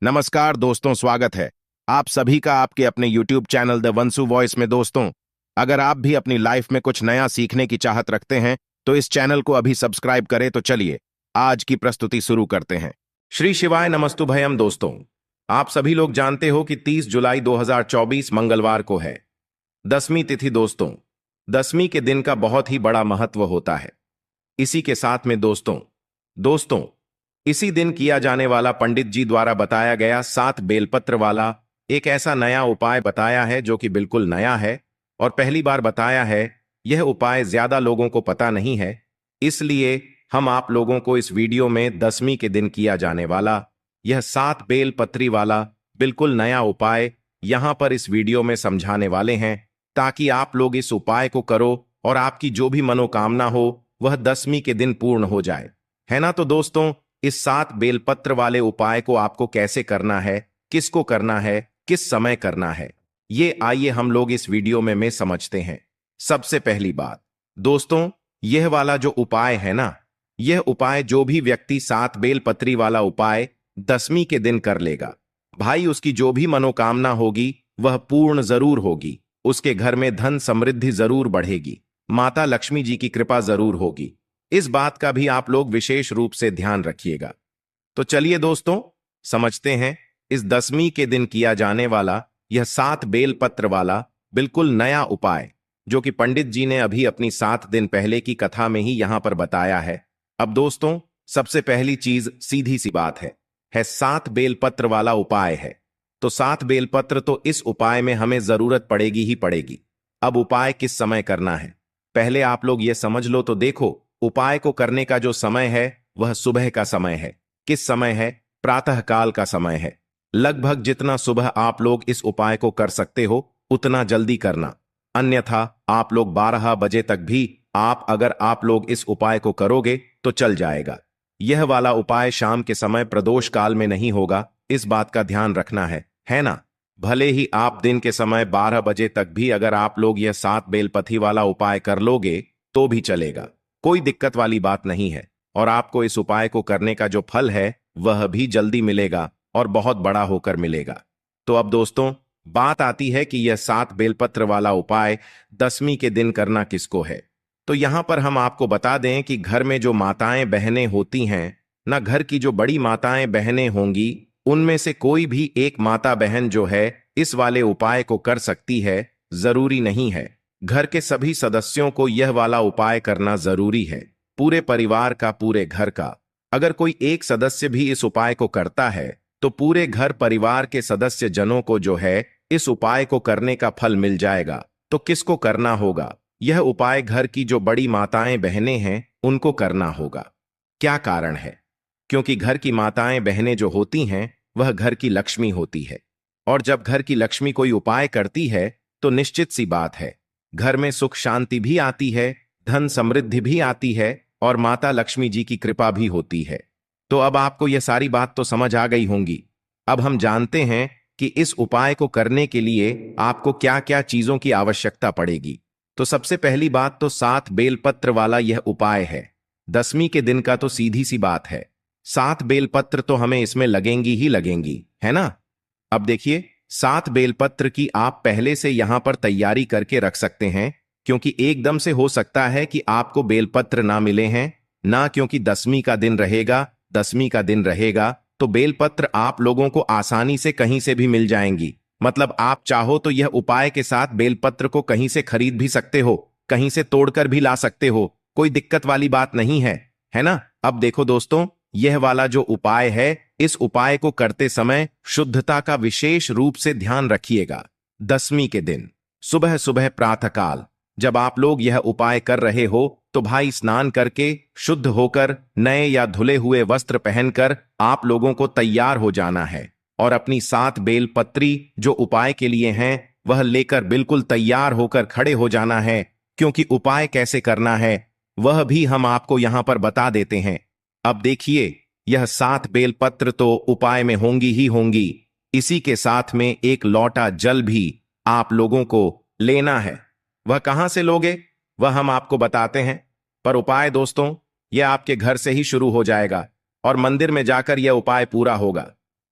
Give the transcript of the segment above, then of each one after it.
नमस्कार दोस्तों, स्वागत है आप सभी का आपके अपने YouTube चैनल द वंसु वॉइस में। दोस्तों, अगर आप भी अपनी लाइफ में कुछ नया सीखने की चाहत रखते हैं तो इस चैनल को अभी सब्सक्राइब करें। तो चलिए आज की प्रस्तुति शुरू करते हैं। श्री शिवाय नमस्तु भयम। दोस्तों, आप सभी लोग जानते हो कि 30 जुलाई 2024 मंगलवार को है 10वीं तिथि। दोस्तों, 10वीं के दिन का बहुत ही बड़ा महत्व होता है। इसी के साथ में दोस्तों इसी दिन किया जाने वाला पंडित जी द्वारा बताया गया 7 बेलपत्र वाला एक ऐसा नया उपाय बताया है जो कि बिल्कुल नया है और पहली बार बताया है। यह उपाय ज्यादा लोगों को पता नहीं है, इसलिए हम आप लोगों को इस वीडियो में 10वीं के दिन किया जाने वाला यह 7 बेलपत्री वाला बिल्कुल नया उपाय यहां पर इस वीडियो में समझाने वाले हैं, ताकि आप लोग इस उपाय को करो और आपकी जो भी मनोकामना हो वह 10वीं के दिन पूर्ण हो जाए, है ना। तो दोस्तों, इस 7 बेलपत्र वाले उपाय को आपको कैसे करना है, किसको करना है, किस समय करना है, ये आइए हम लोग इस वीडियो में समझते हैं। सबसे पहली बात दोस्तों, यह वाला जो उपाय है ना, यह उपाय जो भी व्यक्ति 7 बेलपत्री वाला उपाय 10वीं के दिन कर लेगा, भाई उसकी जो भी मनोकामना होगी वह पूर्ण जरूर होगी। उसके घर में धन समृद्धि जरूर बढ़ेगी, माता लक्ष्मी जी की कृपा जरूर होगी। इस बात का भी आप लोग विशेष रूप से ध्यान रखिएगा। तो चलिए दोस्तों, समझते हैं इस 10वीं के दिन किया जाने वाला यह 7 बेलपत्र वाला बिल्कुल नया उपाय जो कि पंडित जी ने अभी अपनी 7 दिन पहले की कथा में ही यहां पर बताया है। अब दोस्तों, सबसे पहली चीज सीधी सी बात है 7 बेलपत्र वाला उपाय है, तो 7 बेलपत्र तो इस उपाय में हमें जरूरत पड़ेगी ही पड़ेगी। अब उपाय किस समय करना है, पहले आप लोग ये समझ लो। तो देखो, उपाय को करने का जो समय है वह सुबह का समय है। किस समय है? प्रातः काल का समय है। लगभग जितना सुबह आप लोग इस उपाय को कर सकते हो उतना जल्दी करना, अन्यथा आप लोग 12 बजे तक भी अगर आप लोग इस उपाय को करोगे तो चल जाएगा। यह वाला उपाय शाम के समय प्रदोष काल में नहीं होगा, इस बात का ध्यान रखना है ना। भले ही आप दिन के समय 12 बजे तक भी अगर आप लोग यह 7 बेलपत्री वाला उपाय कर लोगे तो भी चलेगा, कोई दिक्कत वाली बात नहीं है। और आपको इस उपाय को करने का जो फल है वह भी जल्दी मिलेगा और बहुत बड़ा होकर मिलेगा। तो अब दोस्तों, बात आती है कि यह 7 बेलपत्र वाला उपाय 10वीं के दिन करना किसको है। तो यहां पर हम आपको बता दें कि घर में जो माताएं बहनें होती हैं ना, घर की जो बड़ी माताएं बहनें होंगी उनमें से कोई भी एक माता बहन जो है इस वाले उपाय को कर सकती है। जरूरी नहीं है, घर के सभी सदस्यों को यह वाला उपाय करना जरूरी है, पूरे परिवार का, पूरे घर का। अगर कोई एक सदस्य भी इस उपाय को करता है तो पूरे घर परिवार के सदस्य जनों को जो है इस उपाय को करने का फल मिल जाएगा। तो किसको करना होगा? यह उपाय घर की जो बड़ी माताएं बहनें हैं उनको करना होगा। क्या कारण है? क्योंकि घर की माताएं बहनें जो होती हैं वह घर की लक्ष्मी होती है, और जब घर की लक्ष्मी कोई उपाय करती है तो निश्चित सी बात है घर में सुख शांति भी आती है, धन समृद्धि भी आती है और माता लक्ष्मी जी की कृपा भी होती है। तो अब आपको यह सारी बात तो समझ आ गई होंगी। अब हम जानते हैं कि इस उपाय को करने के लिए आपको क्या क्या चीजों की आवश्यकता पड़ेगी। तो सबसे पहली बात तो 7 बेलपत्र वाला यह उपाय है 10वीं के दिन का, तो सीधी सी बात है 7 बेलपत्र तो हमें इसमें लगेंगी ही लगेंगी, है ना। अब देखिए, 7 बेलपत्र की आप पहले से यहां पर तैयारी करके रख सकते हैं, क्योंकि एकदम से हो सकता है कि आपको बेलपत्र ना मिले हैं ना, क्योंकि 10वीं का दिन रहेगा तो बेलपत्र आप लोगों को आसानी से कहीं से भी मिल जाएंगी। मतलब आप चाहो तो यह उपाय के साथ बेलपत्र को कहीं से खरीद भी सकते हो, कहीं से तोड़कर भी ला सकते हो, कोई दिक्कत वाली बात नहीं है ना। अब देखो दोस्तों, यह वाला जो उपाय है इस उपाय को करते समय शुद्धता का विशेष रूप से ध्यान रखिएगा। 10वीं के दिन सुबह सुबह प्रातःकाल जब आप लोग यह उपाय कर रहे हो तो भाई स्नान करके शुद्ध होकर नए या धुले हुए वस्त्र पहनकर आप लोगों को तैयार हो जाना है और अपनी 7 बेलपत्री जो उपाय के लिए हैं वह लेकर बिल्कुल तैयार होकर खड़े हो जाना है। क्योंकि उपाय कैसे करना है वह भी हम आपको यहां पर बता देते हैं। अब देखिए, यह 7 बेलपत्र तो उपाय में होंगी ही होंगी, इसी के साथ में एक लोटा जल भी आप लोगों को लेना है। वह कहां से लोगे वह हम आपको बताते हैं, पर उपाय दोस्तों यह आपके घर से ही शुरू हो जाएगा और मंदिर में जाकर यह उपाय पूरा होगा।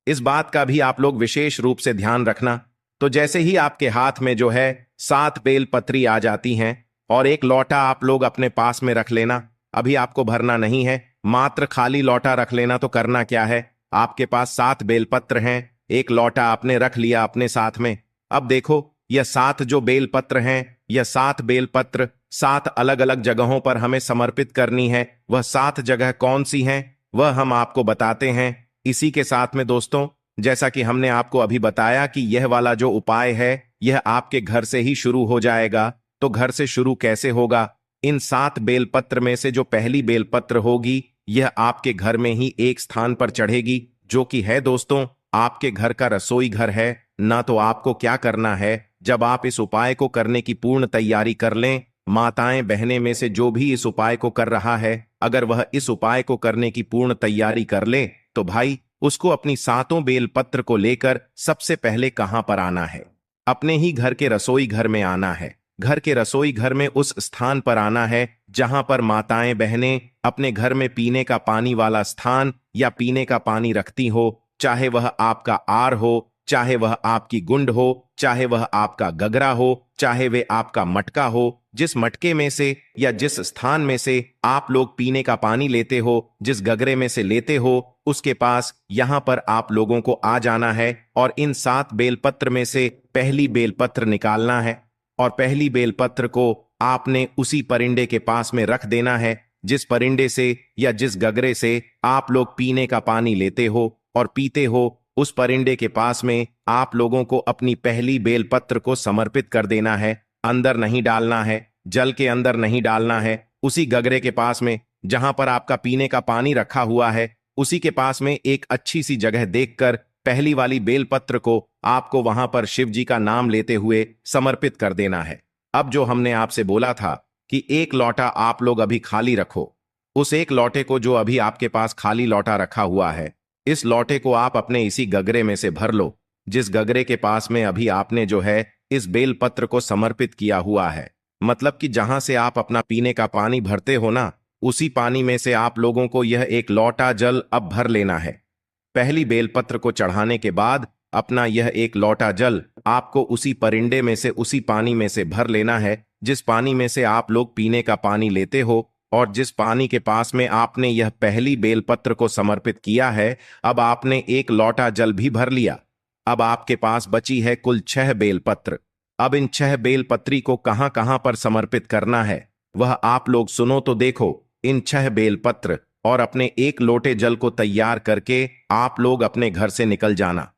इस बात का भी आप लोग विशेष रूप से ध्यान रखना। तो जैसे ही आपके हाथ में जो है 7 बेलपत्री आ जाती हैं और एक लौटा आप लोग अपने पास में रख लेना। अभी आपको भरना नहीं है, मात्र खाली लौटा रख लेना। तो करना क्या है, आपके पास 7 बेलपत्र हैं, एक लौटा आपने रख लिया अपने साथ में। अब देखो, यह 7 जो बेलपत्र हैं, यह 7 बेलपत्र 7 अलग अलग जगहों पर हमें समर्पित करनी है। वह 7 जगह कौन सी हैं वह हम आपको बताते हैं। इसी के साथ में दोस्तों, जैसा कि हमने आपको अभी बताया कि यह वाला जो उपाय है यह आपके घर से ही शुरू हो जाएगा। तो घर से शुरू कैसे होगा, इन 7 बेलपत्र में से जो पहली बेलपत्र होगी यह आपके घर में ही एक स्थान पर चढ़ेगी, जो कि है दोस्तों आपके घर का रसोई घर है ना। तो आपको क्या करना है, जब आप इस उपाय को करने की पूर्ण तैयारी कर लें, माताएं बहनें में से जो भी इस उपाय को कर रहा है, अगर वह इस उपाय को करने की पूर्ण तैयारी कर ले तो भाई उसको अपनी 7 बेलपत्र को लेकर सबसे पहले कहां पर आना है, अपने ही घर के रसोई घर में आना है। घर के रसोई घर में उस स्थान पर आना है जहां पर माताएं बहनें अपने घर में पीने का पानी वाला स्थान या पीने का पानी रखती हो, चाहे वह आपका आर हो, चाहे वह आपकी गुंड हो, चाहे वह आपका गगरा हो, चाहे वे आपका मटका हो। जिस मटके में से या जिस स्थान में से आप लोग पीने का पानी लेते हो, जिस गगरे में से लेते हो, उसके पास यहां पर आप लोगों को आ जाना है और इन 7 बेलपत्र में से पहली बेलपत्र निकालना है और पहली बेलपत्र को आपने उसी परिंडे के पास में रख देना है जिस परिंडे से या जिस गगरे से आप लोग पीने का पानी लेते हो और पीते हो। उस परिंडे के पास में आप लोगों को अपनी पहली बेलपत्र को समर्पित कर देना है। अंदर नहीं डालना है, जल के अंदर नहीं डालना है। उसी गगरे के पास में जहां पर आपका पीने का पानी रखा हुआ है, उसी के पास में एक अच्छी सी जगह देखकर पहली वाली बेलपत्र को आपको वहां पर शिव जी का नाम लेते हुए समर्पित कर देना है। अब जो हमने आपसे बोला था कि एक लौटा आप लोग अभी खाली रखो, उस एक लौटे को जो अभी आपके पास खाली लौटा रखा हुआ है, इस लौटे को आप अपने इसी गगरे में से भर लो जिस गगरे के पास में अभी आपने जो है इस बेलपत्र को समर्पित किया हुआ है। मतलब कि जहां से आप अपना पीने का पानी भरते हो ना, उसी पानी में से आप लोगों को यह एक लौटा जल अब भर लेना है। पहली बेलपत्र को चढ़ाने के बाद अपना यह एक लौटा जल आपको उसी परिंडे में से उसी पानी में से भर लेना है जिस पानी में से आप लोग पीने का पानी लेते हो और जिस पानी के पास में आपने यह पहली बेलपत्र को समर्पित किया है। अब आपने एक लौटा जल भी भर लिया। अब आपके पास बची है कुल 6 बेलपत्र। अब इन 6 बेलपत्री को कहां कहां पर समर्पित करना है वह आप लोग सुनो तो देखो। इन 6 बेलपत्र और अपने एक लोटे जल को तैयार करके आप लोग अपने घर से निकल जाना।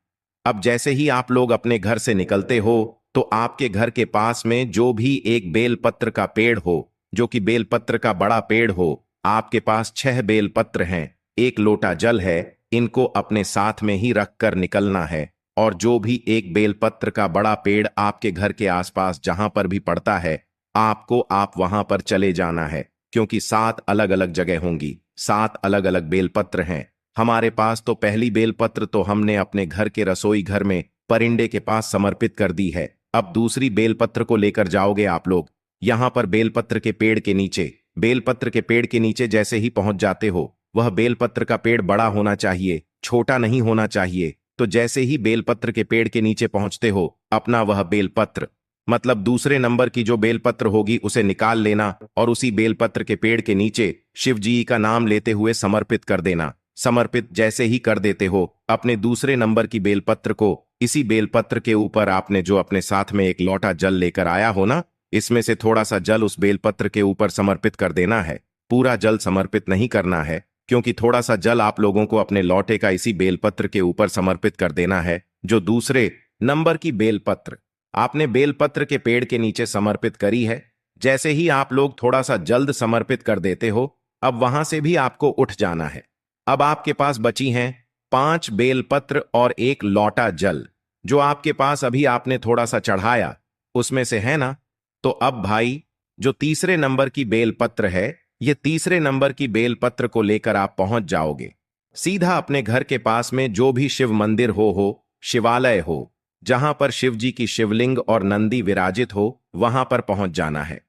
अब जैसे ही आप लोग अपने घर से निकलते हो तो आपके घर के पास में जो भी एक बेलपत्र का पेड़ हो, जो कि बेलपत्र का बड़ा पेड़ हो, आपके पास 6 बेलपत्र हैं, एक लोटा जल है, इनको अपने साथ में ही रख कर निकलना है। और जो भी एक बेलपत्र का बड़ा पेड़ आपके घर के आसपास जहां पर भी पड़ता है, आपको आप वहां पर चले जाना है, क्योंकि 7 अलग अलग जगह होंगी, 7 अलग अलग बेलपत्र हैं। हमारे पास तो पहली बेलपत्र तो हमने अपने घर के रसोई घर में परिंडे के पास समर्पित कर दी है। अब दूसरी बेलपत्र को लेकर जाओगे आप लोग यहां पर बेलपत्र के पेड़ के नीचे। बेलपत्र के पेड़ के नीचे जैसे ही पहुंच जाते हो, वह बेलपत्र का पेड़ बड़ा होना चाहिए, छोटा नहीं होना चाहिए। तो जैसे ही बेलपत्र के पेड़ के नीचे पहुंचते हो, अपना वह बेलपत्र मतलब दूसरे नंबर की जो बेलपत्र होगी उसे निकाल लेना और उसी बेलपत्र के पेड़ के नीचे शिव जी का नाम लेते हुए समर्पित कर देना। समर्पित जैसे ही कर देते हो, अपने दूसरे नंबर की बेलपत्र को इसी बेलपत्र के ऊपर आपने जो अपने साथ में एक लोटा जल लेकर आया हो ना, इसमें से थोड़ा सा जल उस बेलपत्र के ऊपर समर्पित कर देना है। पूरा जल समर्पित नहीं करना है, क्योंकि थोड़ा सा जल आप लोगों को अपने लौटे का इसी बेलपत्र के ऊपर समर्पित कर देना है। जो दूसरे नंबर की बेलपत्र आपने बेलपत्र के पेड़ के नीचे समर्पित करी है, जैसे ही आप लोग थोड़ा सा जल्द समर्पित कर देते हो, अब वहां से भी आपको उठ जाना है। अब आपके पास बची हैं 5 बेलपत्र और एक लौटा जल, जो आपके पास अभी आपने थोड़ा सा चढ़ाया उसमें से है ना। तो अब भाई जो तीसरे नंबर की बेलपत्र है, ये तीसरे नंबर की बेलपत्र को लेकर आप पहुंच जाओगे सीधा अपने घर के पास में जो भी शिव मंदिर हो, शिवालय हो, जहां पर शिव जी की शिवलिंग और नंदी विराजित हो, वहां पर पहुंच जाना है।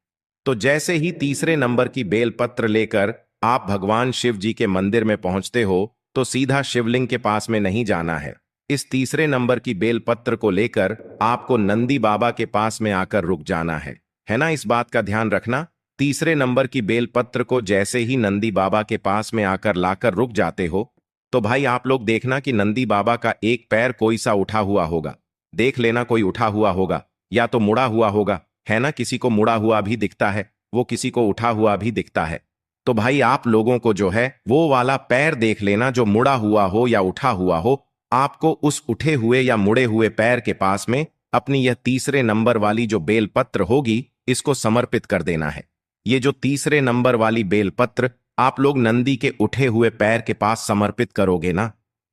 तो जैसे ही तीसरे नंबर की बेलपत्र लेकर आप भगवान शिव जी के मंदिर में पहुंचते हो, तो सीधा शिवलिंग के पास में नहीं जाना है, इस तीसरे नंबर की बेलपत्र को लेकर आपको नंदी बाबा के पास में आकर रुक जाना है ना। इस बात का ध्यान रखना। तीसरे नंबर की बेलपत्र को जैसे ही नंदी बाबा के पास में आकर लाकर रुक जाते हो, तो भाई आप लोग देखना कि नंदी बाबा का एक पैर कोई सा उठा हुआ होगा। देख लेना कोई उठा हुआ होगा या तो मुड़ा हुआ होगा, है ना। किसी को मुड़ा हुआ भी दिखता है, वो किसी को उठा हुआ भी दिखता है। तो भाई आप लोगों को जो है वो वाला पैर देख लेना जो मुड़ा हुआ हो या उठा हुआ हो। आपको उस उठे हुए या मुड़े हुए पैर के पास में अपनी यह तीसरे नंबर वाली जो बेलपत्र होगी इसको समर्पित कर देना है। ये जो तीसरे नंबर वाली बेलपत्र आप लोग नंदी के उठे हुए पैर के पास समर्पित करोगे ना,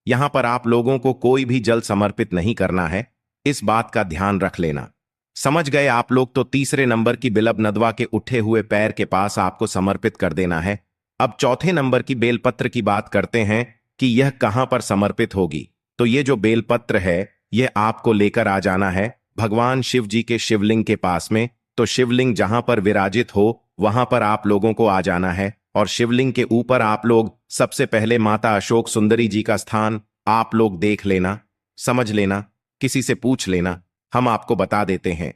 यहां पर आप लोगों को कोई भी जल समर्पित नहीं करना है। इस बात का ध्यान रख लेना। समझ गए आप लोग। तो तीसरे नंबर की बिलब नदवा के उठे हुए पैर के पास आपको समर्पित कर देना है। अब चौथे नंबर की बेलपत्र की बात करते हैं कि यह कहां पर समर्पित होगी। तो ये जो बेलपत्र है यह आपको लेकर आ जाना है भगवान शिव जी के शिवलिंग के पास में। तो शिवलिंग जहां पर विराजित हो वहां पर आप लोगों को आ जाना है और शिवलिंग के ऊपर आप लोग सबसे पहले माता अशोक सुंदरी जी का स्थान आप लोग देख लेना, समझ लेना, किसी से पूछ लेना, हम आपको बता देते हैं।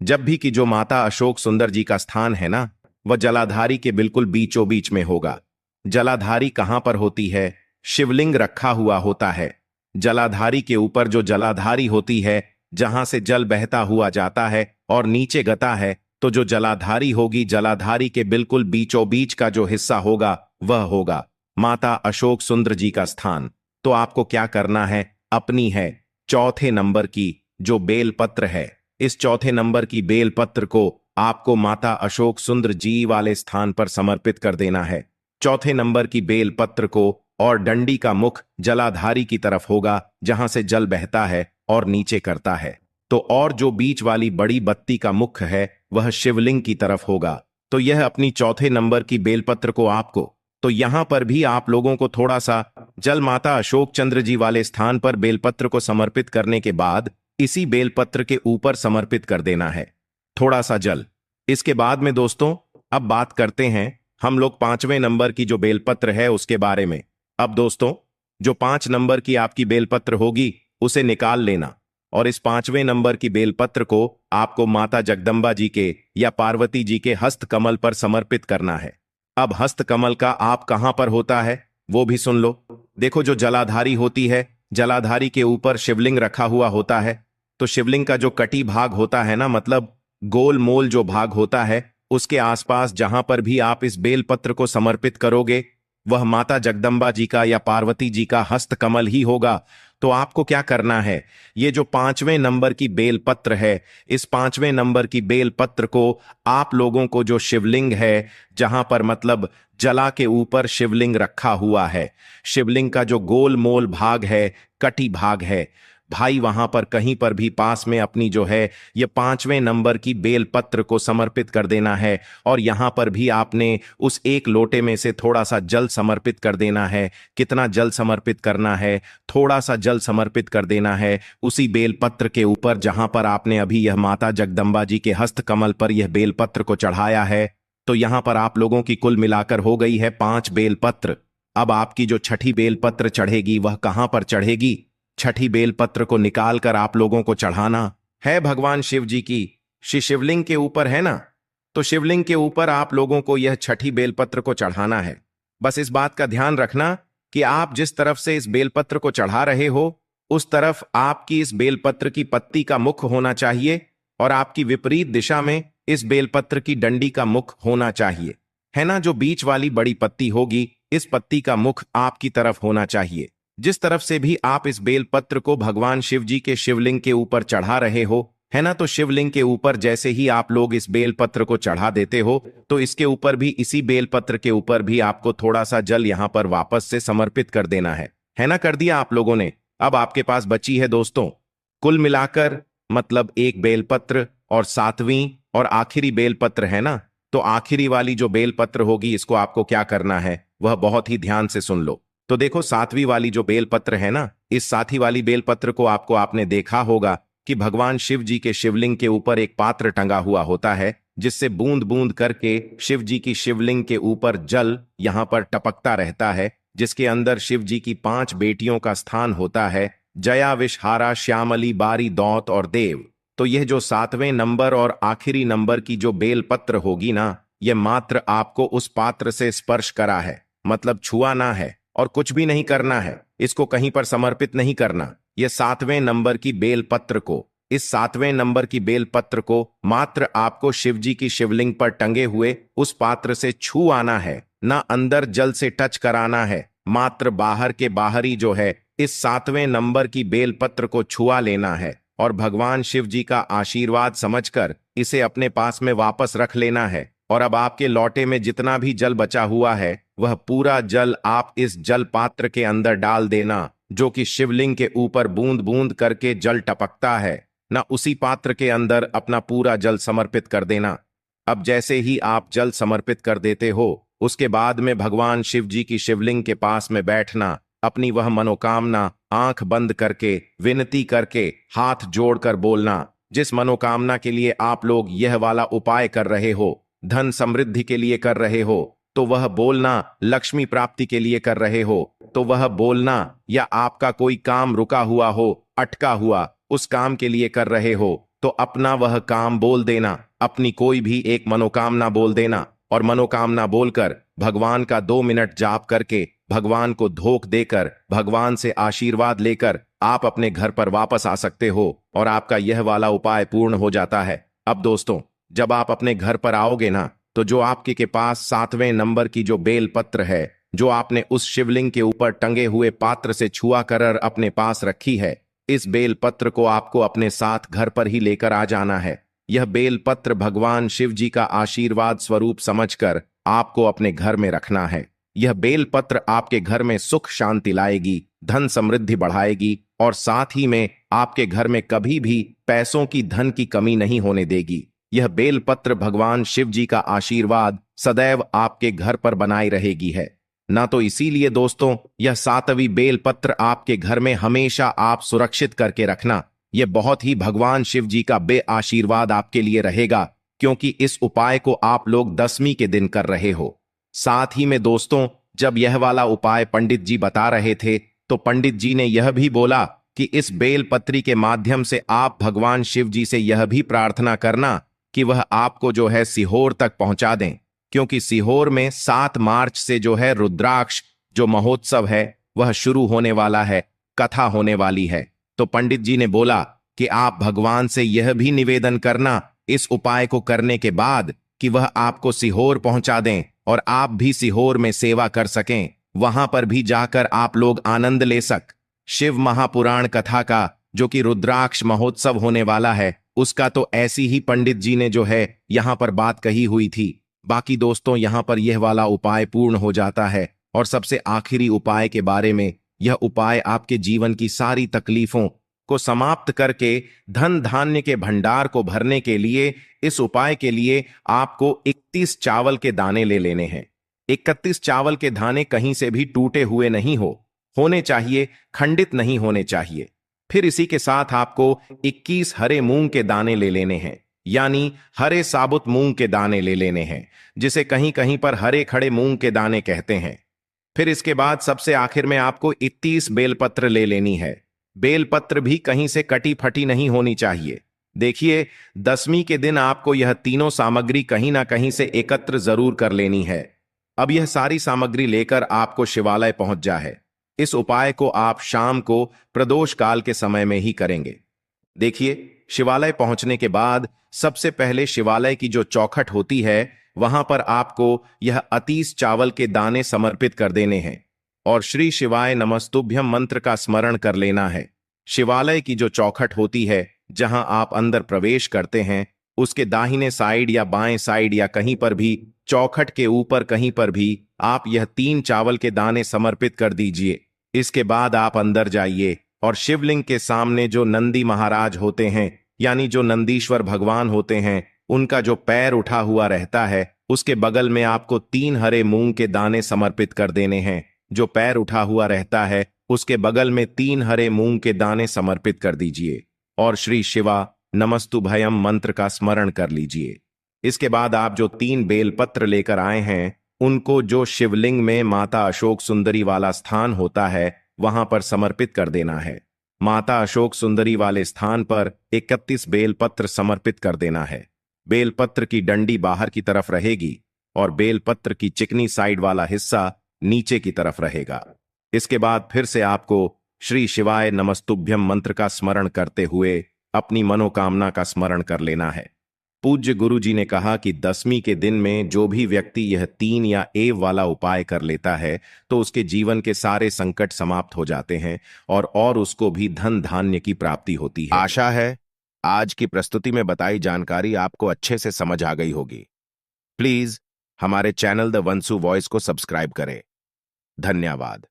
जब भी कि जो माता अशोक सुंदर जी का स्थान है ना, वह जलाधारी के बिल्कुल बीचों बीच में होगा। जलाधारी कहां पर होती है? शिवलिंग रखा हुआ होता है। जलाधारी के ऊपर जो जलाधारी होती है जहां से जल बहता हुआ जाता है और नीचे गता है, तो जो जलाधारी होगी जलाधारी के बिल्कुल बीचों बीच का जो हिस्सा होगा वह होगा माता अशोक सुंदर जी का स्थान। तो आपको क्या करना है, अपनी है चौथे नंबर की जो बेलपत्र है, इस चौथे नंबर की बेलपत्र को आपको माता अशोक सुंदर जी वाले स्थान पर समर्पित कर देना है। चौथे नंबर की बेलपत्र को और डंडी का मुख जलाधारी की तरफ होगा जहां से जल बहता है और नीचे करता है। तो और जो बीच वाली बड़ी बत्ती का मुख है वह शिवलिंग की तरफ होगा। तो यह अपनी चौथे नंबर की बेलपत्र को आपको, तो यहां पर भी आप लोगों को थोड़ा सा जल माता अशोक चंद्र जी वाले स्थान पर बेलपत्र को समर्पित करने के बाद इसी बेलपत्र के ऊपर समर्पित कर देना है थोड़ा सा जल। इसके बाद में दोस्तों अब बात करते हैं हम लोग पांचवें नंबर की जो बेलपत्र है उसके बारे में। अब दोस्तों जो 5 नंबर की आपकी बेलपत्र होगी उसे निकाल लेना और इस 5वें नंबर की बेलपत्र को आपको माता जगदम्बा जी के या पार्वती जी के हस्त कमल पर समर्पित करना है। अब हस्त कमल का आप कहां पर होता है वो भी सुन लो। देखो जो जलाधारी होती है, जलाधारी के ऊपर शिवलिंग रखा हुआ होता है। तो शिवलिंग का जो कटी भाग होता है ना, मतलब गोल मोल जो भाग होता है, उसके आसपास जहां पर भी आप इस बेलपत्र को समर्पित करोगे वह माता जगदम्बा जी का या पार्वती जी का हस्त कमल ही होगा। तो आपको क्या करना है, ये जो 5वें नंबर की बेलपत्र है, इस 5वें नंबर की बेलपत्र को आप लोगों को जो शिवलिंग है जहां पर मतलब जला के ऊपर शिवलिंग रखा हुआ है, शिवलिंग का जो गोल मोल भाग है, कटी भाग है, भाई वहां पर कहीं पर भी पास में अपनी जो है ये 5वें नंबर की बेलपत्र को समर्पित कर देना है। और यहां पर भी आपने उस एक लोटे में से थोड़ा सा जल समर्पित कर देना है। कितना जल समर्पित करना है? थोड़ा सा जल समर्पित कर देना है उसी बेलपत्र के ऊपर जहां पर आपने अभी यह माता जगदम्बा जी के हस्त कमल पर यह बेलपत्र को चढ़ाया है। तो यहां पर आप लोगों की कुल मिलाकर हो गई है 5 बेलपत्र। अब आपकी जो छठी बेलपत्र चढ़ेगी वह कहां पर चढ़ेगी? छठी बेलपत्र को निकालकर आप लोगों को चढ़ाना है भगवान शिव जी की श्री शिवलिंग के ऊपर, है ना। तो शिवलिंग के ऊपर आप लोगों को यह छठी बेलपत्र को चढ़ाना है। बस इस बात का ध्यान रखना कि आप जिस तरफ से इस बेलपत्र को चढ़ा रहे हो उस तरफ आपकी इस बेलपत्र की पत्ती का मुख होना चाहिए और आपकी विपरीत दिशा में इस बेलपत्र की डंडी का मुख होना चाहिए, है ना। जो बीच वाली बड़ी पत्ती होगी इस पत्ती का मुख आपकी तरफ होना चाहिए। जिस तरफ से भी आप इस बेलपत्र को भगवान शिव जी के शिवलिंग के ऊपर चढ़ा रहे हो, है ना, तो शिवलिंग के ऊपर जैसे ही आप लोग इस बेलपत्र को चढ़ा देते हो तो इसके ऊपर भी, इसी बेलपत्र के ऊपर भी आपको थोड़ा सा जल यहां पर वापस से समर्पित कर देना है ना। कर दिया आप लोगों ने। अब आपके पास बची है दोस्तों कुल मिलाकर मतलब एक बेलपत्र और 7वीं और आखिरी बेलपत्र, है ना। तो आखिरी वाली जो बेलपत्र होगी इसको आपको क्या करना है वह बहुत ही ध्यान से सुन लो। तो देखो 7वीं वाली जो बेलपत्र है ना, इस साथी वाली बेलपत्र को आपको आपने देखा होगा कि भगवान शिव जी के शिवलिंग के ऊपर एक पात्र टंगा हुआ होता है जिससे बूंद बूंद करके शिव जी की शिवलिंग के ऊपर जल यहां पर टपकता रहता है, जिसके अंदर शिव जी की 5 बेटियों का स्थान होता है जया विषहारा श्यामली बारी दौत और देव। तो यह जो 7वें नंबर और आखिरी नंबर की जो बेलपत्र होगी ना, यह मात्र आपको उस पात्र से स्पर्श करा है, मतलब छुआ ना है और कुछ भी नहीं करना है, इसको कहीं पर समर्पित नहीं करना। यह 7वें नंबर की बेलपत्र को, इस 7वें नंबर की बेलपत्र को मात्र आपको शिव जी की शिवलिंग पर टंगे हुए उस पात्र से छू आना है, ना अंदर जल से टच कराना है, मात्र बाहर के बाहरी जो है इस 7वें नंबर की बेलपत्र को छुआ लेना है और भगवान शिव जी का आशीर्वाद समझकर इसे अपने पास में वापस रख लेना है। और अब आपके लौटे में जितना भी जल बचा हुआ है वह पूरा जल आप इस जल पात्र के अंदर डाल देना, जो कि शिवलिंग के ऊपर बूंद बूंद करके जल टपकता है ना, उसी पात्र के अंदर अपना पूरा जल समर्पित कर देना। अब जैसे ही आप जल समर्पित कर देते हो उसके बाद में भगवान शिव जी की शिवलिंग के पास में बैठना, अपनी वह मनोकामना आंख बंद करके विनती करके हाथ जोड़कर बोलना, जिस मनोकामना के लिए आप लोग यह वाला उपाय कर रहे हो, धन समृद्धि के लिए कर रहे हो तो वह बोलना, लक्ष्मी प्राप्ति के लिए कर रहे हो तो वह बोलना, या आपका कोई काम रुका हुआ हो, अटका हुआ, उस काम के लिए कर रहे हो तो अपना वह काम बोल देना, अपनी कोई भी एक मनोकामना बोल देना और मनोकामना बोलकर भगवान का 2 मिनट जाप करके भगवान को धोख देकर भगवान से आशीर्वाद लेकर आप अपने घर पर वापस आ सकते हो और आपका यह वाला उपाय पूर्ण हो जाता है। अब दोस्तों, जब आप अपने घर पर आओगे ना, तो जो आपके के पास 7वें नंबर की जो बेलपत्र है जो आपने उस शिवलिंग के ऊपर टंगे हुए पात्र से छुआ कर अपने पास रखी है, इस बेलपत्र को आपको अपने साथ घर पर ही लेकर आ जाना है। यह बेलपत्र भगवान शिव जी का आशीर्वाद स्वरूप समझकर आपको अपने घर में रखना है। यह बेलपत्र आपके घर में सुख शांति लाएगी, धन समृद्धि बढ़ाएगी और साथ ही में आपके घर में कभी भी पैसों की, धन की कमी नहीं होने देगी। यह बेलपत्र भगवान शिव जी का आशीर्वाद सदैव आपके घर पर बनाई रहेगी है ना। तो इसीलिए दोस्तों, यह 7वीं बेलपत्र आपके घर में हमेशा आप सुरक्षित करके रखना। यह बहुत ही भगवान शिव जी का बे आशीर्वाद आपके लिए रहेगा, क्योंकि इस उपाय को आप लोग 10वीं के दिन कर रहे हो। साथ ही में दोस्तों, जब यह वाला उपाय पंडित जी बता रहे थे तो पंडित जी ने यह भी बोला कि इस बेलपत्री के माध्यम से आप भगवान शिव जी से यह भी प्रार्थना करना कि वह आपको जो है सीहोर तक पहुंचा दें, क्योंकि सीहोर में 7 मार्च से जो है रुद्राक्ष जो महोत्सव है वह शुरू होने वाला है, कथा होने वाली है। तो पंडित जी ने बोला कि आप भगवान से यह भी निवेदन करना इस उपाय को करने के बाद कि वह आपको सीहोर पहुंचा दें और आप भी सीहोर में सेवा कर सकें, वहां पर भी जाकर आप लोग आनंद ले शिव महापुराण कथा का, जो कि रुद्राक्ष महोत्सव होने वाला है, उसका तो ऐसी ही पंडित जी ने जो है यहां पर बात कही हुई थी। बाकी दोस्तों, यहां पर यह वाला उपाय पूर्ण हो जाता है और सबसे आखिरी उपाय के बारे में, यह उपाय आपके जीवन की सारी तकलीफों को समाप्त करके धन धान्य के भंडार को भरने के लिए, इस उपाय के लिए आपको 31 चावल के दाने ले लेने हैं। 31 चावल के दाने कहीं से भी टूटे हुए नहीं होने चाहिए, खंडित नहीं होने चाहिए। फिर इसी के साथ आपको 21 हरे मूंग के दाने ले लेने हैं, यानी हरे साबुत मूंग के दाने ले लेने हैं, जिसे कहीं कहीं पर हरे खड़े मूंग के दाने कहते हैं। फिर इसके बाद सबसे आखिर में आपको 31 बेलपत्र ले लेनी है। बेलपत्र भी कहीं से कटी फटी नहीं होनी चाहिए। देखिए, 10वीं के दिन आपको यह तीनों सामग्री कहीं ना कहीं से एकत्र जरूर कर लेनी है। अब यह सारी सामग्री लेकर आपको शिवालय पहुंच जाए। इस उपाय को आप शाम को प्रदोष काल के समय में ही करेंगे। देखिए, शिवालय पहुंचने के बाद सबसे पहले शिवालय की जो चौखट होती है वहां पर आपको यह 31 चावल के दाने समर्पित कर देने हैं और श्री शिवाय नमस्तुभ्यम मंत्र का स्मरण कर लेना है। शिवालय की जो चौखट होती है, जहां आप अंदर प्रवेश करते हैं, उसके दाहिने साइड या बाएं साइड या कहीं पर भी चौखट के ऊपर कहीं पर भी आप यह 3 चावल के दाने समर्पित कर दीजिए। इसके बाद आप अंदर जाइए और शिवलिंग के सामने जो नंदी महाराज होते हैं, यानी जो नंदीश्वर भगवान होते हैं, उनका जो पैर उठा हुआ रहता है उसके बगल में आपको 3 हरे मूंग के दाने समर्पित कर देने हैं। जो पैर उठा हुआ रहता है उसके बगल में 3 हरे मूंग के दाने समर्पित कर दीजिए और श्री शिवा नमस्तुभयम मंत्र का स्मरण कर लीजिए। इसके बाद आप जो 3 बेलपत्र लेकर आए हैं उनको जो शिवलिंग में माता अशोक सुंदरी वाला स्थान होता है वहां पर समर्पित कर देना है। माता अशोक सुंदरी वाले स्थान पर 31 बेलपत्र समर्पित कर देना है। बेलपत्र की डंडी बाहर की तरफ रहेगी और बेलपत्र की चिकनी साइड वाला हिस्सा नीचे की तरफ रहेगा। इसके बाद फिर से आपको श्री शिवाय नमस्तुभ्यम मंत्र का स्मरण करते हुए अपनी मनोकामना का स्मरण कर लेना है। पूज्य गुरु जी ने कहा कि 10वीं के दिन में जो भी व्यक्ति यह 3 या एव वाला उपाय कर लेता है तो उसके जीवन के सारे संकट समाप्त हो जाते हैं और उसको भी धन धान्य की प्राप्ति होती है। आशा है आज की प्रस्तुति में बताई जानकारी आपको अच्छे से समझ आ गई होगी। प्लीज हमारे चैनल द वंसु वॉइस को सब्सक्राइब करें। धन्यवाद।